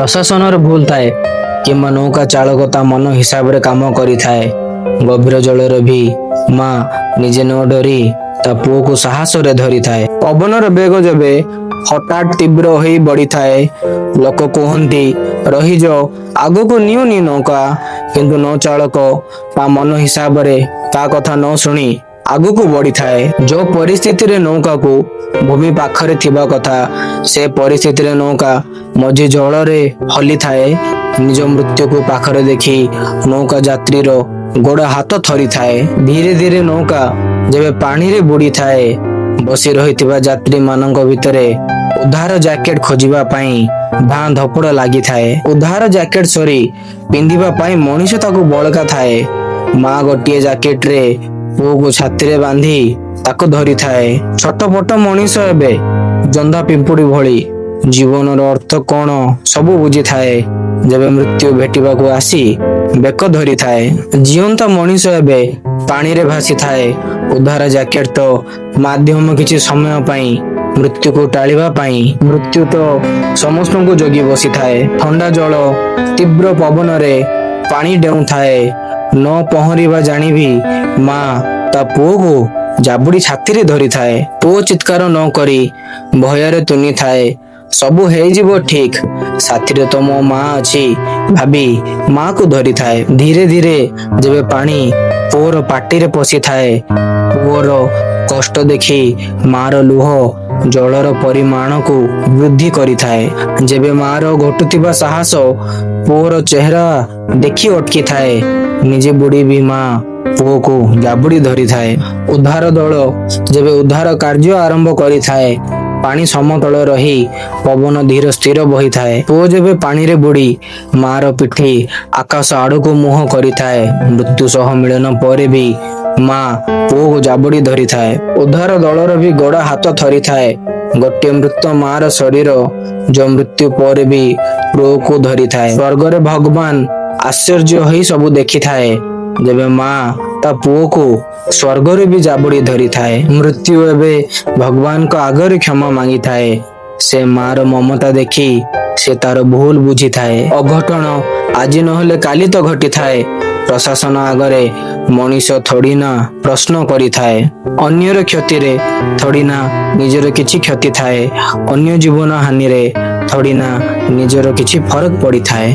ପ୍ରଶାସନର ଭୁଲ ଥାଏ କିମ୍ବା ନୌକା ଚାଳକ ତା ମନ ହିସାବରେ କାମ କରିଥାଏ। ଗଭୀର ଜଳରେ ବି ମା ନିଜେ ନ ଡରି ତା ପୁଅକୁ ସାହସରେ ଧରିଥାଏ। ପବନର ବେଗ ଯେବେ ହଠାତ୍ ତୀବ୍ର ହୋଇ ବଢିଥାଏ, ଲୋକ କୁହନ୍ତି ରହିଯାଅ, ଆଗକୁ ନିଅନି ନୌକା। କିନ୍ତୁ ନୌ ଚାଳକ ତା ମନ ହିସାବରେ ତା କଥା ନ ଶୁଣି ଆଗକୁ ବଢିଥାଏ। ଯୋଉ ପରିସ୍ଥିତିରେ ନୌକାକୁ ଭୂମି ପାଖରେ ଥିବା କଥା, ସେ ପରିସ୍ଥିତିରେ ନୌକା ମଝି ଜଳରେ ହଲିଥାଏ। ନିଜ ମୃତ୍ୟୁକୁ ପାଖରେ ଦେଖି ନୌକା ଯାତ୍ରୀର ଗୋଡ଼ ହାତ ଥରିଥାଏ। ଧୀରେ ଧୀରେ ନୌକା ଯେବେ ପାଣିରେ ବୁଡିଥାଏ, ବସି ରହିଥିବା ଯାତ୍ରୀ ମାନଙ୍କ ଭିତରେ ଉଦ୍ଧାର ଜ୍ୟାକେଟ ଖୋଜିବା ପାଇଁ ଧାଁ ଧପଡ଼ ଲାଗିଥାଏ। ଉଦ୍ଧାର ଜ୍ୟାକେଟ ସରି ପିନ୍ଧିବା ପାଇଁ ମଣିଷ ତାକୁ ବଳକା ଥାଏ। ମା ଗୋଟିଏ ଜ୍ୟାକେଟରେ ପୁଅକୁ ଛାତିରେ ବାନ୍ଧି ତାକୁ ଧରିଥାଏ। ଛୋଟ ପଟ ମଣିଷ ଏବେ ଜନ୍ଦା ପିମ୍ପୁଡି ଭଳି ଜୀବନର ଅର୍ଥ କଣ ସବୁ ବୁଝିଥାଏ। ଯେବେ ମୃତ୍ୟୁ ଭେଟିବାକୁ ଆସି ବେକ ଧରିଥାଏ, ଜିଅନ୍ତା ମଣିଷ ଏବେ ପାଣିରେ ଭାସିଥାଏ। ଉଦ୍ଧାର ଜ୍ୟାକେଟ ତ ମାଧ୍ୟମ କିଛି ସମୟ ପାଇଁ ମୃତ୍ୟୁକୁ ଟାଳିବା ପାଇଁ। ମୃତ୍ୟୁ ତ ସମସ୍ତଙ୍କୁ ଜଗି ବସିଥାଏ। ଥଣ୍ଡା ଜଳ ତୀବ୍ର ପବନରେ ପାଣି ଡେଉଁଥାଏ। ନ ପହଁରିବା ଜାଣିବି ମା ତା ପୁଅକୁ ଜାବୁଡି ଛାତିରେ ଧରିଥାଏ। ପୁଅ ଚିତ୍କାର ନ କରି ଭୟରେ ତୁନିଥାଏ, ସବୁ ହେଇଯିବ ଠିକ, ସାଥିରେ ତ ମୋ ମା ଅଛି ଭାବି ମାକୁ ଧରିଥାଏ। ଧୀରେ ଧୀରେ ଯେବେ ପାଣି ପୁଅର ପାଟିରେ ପଶିଥାଏ, ପୁଅର କଷ୍ଟ ଦେଖି ମାର ଲୁହ ଜଳର ପରିମାଣକୁ ବୃଦ୍ଧି କରିଥାଏ। ଯେବେ ମାର ଘଟୁଥିବା ସାହସ ପୁଅର ଚେହେରା ଦେଖି ଅଟକିଥାଏ, ନିଜେ ବୁଡି ବି ମା ପୁଅକୁ ଜାବୁଡି ଧରିଥାଏ। ଉଦ୍ଧାର ଦଳ ଯେବେ ଉଦ୍ଧାର କାର୍ଯ୍ୟ ଆରମ୍ଭ କରିଥାଏ, ପାଣି ସମତଳ ରହି ପବନ ଧୀର ସ୍ଥିର ବହିଥାଏ। ପୁଅ ଯେବେ ପାଣିରେ ବୁଡି ମାର ପିଠି ଆକାଶ ଆଡକୁ ମୁହଁ କରିଥାଏ, ମୃତ୍ୟୁ ସହ ମିଳନ ପରେ ବି ମା ପୁଅକୁ ଜାବୁଡି ଧରିଥାଏ। ଉଦ୍ଧାର ଦଳର ବି ଗୋଡ଼ ହାତ ଥରିଥାଏ। ଗୋଟିଏ ମୃତ ମାର ଶରୀର ଯୋଉ ମୃତ୍ୟୁ ପରେ ବି ପୁଅକୁ ଧରିଥାଏ। ସ୍ୱର୍ଗରେ ଭଗବାନ ଆଶ୍ଚର୍ଯ୍ୟ ହୋଇ ସବୁ ଦେଖିଥାଏ। ଯେବେ ମା ତା ପୁଅକୁ ସ୍ୱର୍ଗରେ ବି ଜାବୁଡି ଧରିଥାଏ। ମୃତ୍ୟୁ ଏବେ ଭଗବାନଙ୍କ ଆଗରେ କ୍ଷମା ମାଗିଥାଏ। ସେ ମାର ମମତା ଦେଖି ସେ ତାର ଭୁଲ ବୁଝିଥାଏ। ଅଘଟଣ ଆଜି ନହେଲେ କାଲି ତ ଘଟିଥାଏ। ପ୍ରଶାସନ ଆଗରେ ମଣିଷ ଥୋଡିନା ପ୍ରଶ୍ନ କରିଥାଏ। ଅନ୍ୟର କ୍ଷତିରେ ଥୋଡିନା ନିଜର କିଛି କ୍ଷତି ଥାଏ। ଅନ୍ୟ ଜୀବନ ହାନିରେ ଥୋଡିନା ନିଜର କିଛି ଫରକ ପଡିଥାଏ।